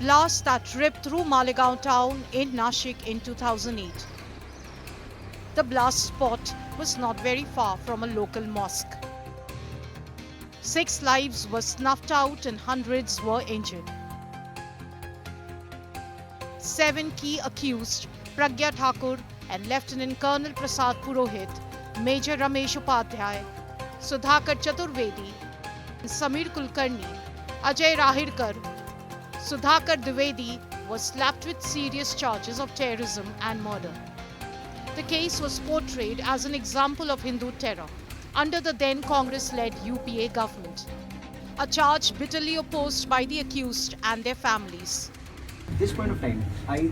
blast that ripped through Malegaon town in Nashik in 2008. The blast spot was not very far from a local mosque. 6 lives were snuffed out and hundreds were injured. 7 key accused, Pragya Thakur and Lieutenant Colonel Prasad Purohit, Major Ramesh Upadhyay, Sudhakar Chaturvedi, Samir Kulkarni, Ajay Rahirkar, Sudhakar Dwivedi was slapped with serious charges of terrorism and murder. The case was portrayed as an example of Hindu terror under the then Congress-led UPA government, a charge bitterly opposed by the accused and their families. At this point of time,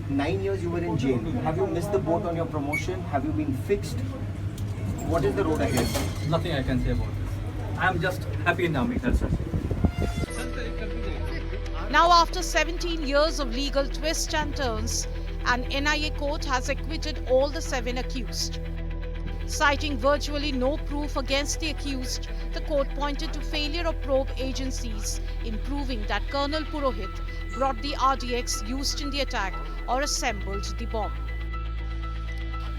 9 years you were in jail. Have you missed the boat on your promotion? Have you been fixed? What is the road ahead? Nothing I can say about this. I am just happy in army, that's it. Now, after 17 years of legal twists and turns, an NIA court has acquitted all the 7 accused. Citing virtually no proof against the accused, the court pointed to failure of probe agencies in proving that Colonel Purohit brought the RDX used in the attack or assembled the bomb.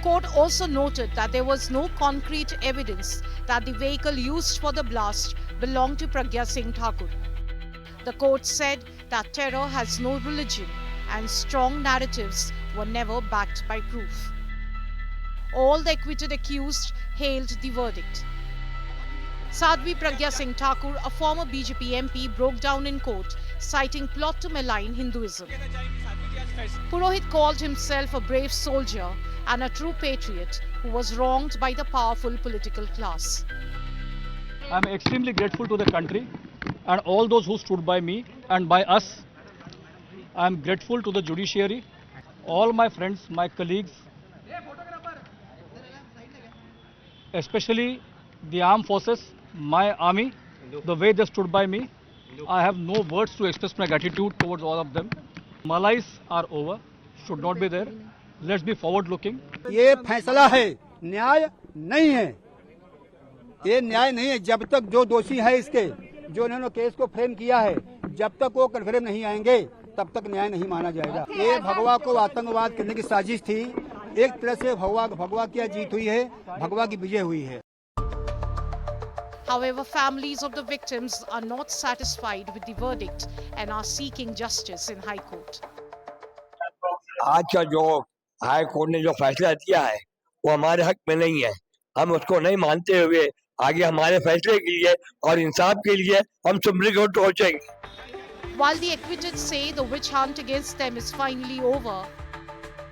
Court also noted that there was no concrete evidence that the vehicle used for the blast belonged to Pragya Singh Thakur. The court said that terror has no religion and strong narratives were never backed by proof. All the acquitted accused hailed the verdict. Sadhvi Pragya Singh Thakur, a former BJP MP, broke down in court, citing plot to malign Hinduism. Purohit called himself a brave soldier and a true patriot who was wronged by the powerful political class. I am extremely grateful to the country and all those who stood by me and by us. I am grateful to the judiciary, all my friends, my colleagues, especially the armed forces, my army, the way they stood by me. I have no words to express my gratitude towards all of them. Malais are over, should not be there. Let's be forward looking. ये फैसला है, न्याय नहीं है। ये न्याय नहीं है जब तक जो दोषी है इसके, जो इन्होंने केस को फ्रेम किया है, जब तक वो कन्फर्म नहीं आएंगे तब तक न्याय नहीं माना जाएगा। ये भगवा को आतंकवाद करने की साजिश थी। एक तरह से भगवा की जीत हुई है, भगवा की विजय हुई है। However, families of the victims are not satisfied with the verdict and are seeking justice in High Court. आज का जो हाई कोर्ट ने जो फैसला दिया है वो हमारे हक में नहीं है। हम उसको नहीं मानते हुए आगे हमारे फैसले के लिए और इंसाफ के लिए हम सुप्रीम कोर्ट पहुंचेंगे। While the acquitted say the witch hunt against them is finally over,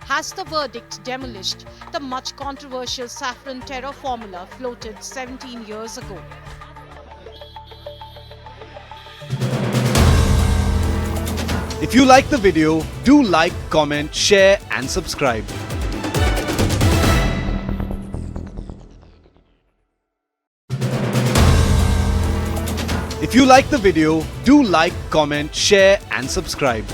has the verdict demolished the much controversial saffron terror formula floated 17 years ago? If you like the video, do like, comment, share and subscribe. If you like the video, do like, comment, share and subscribe.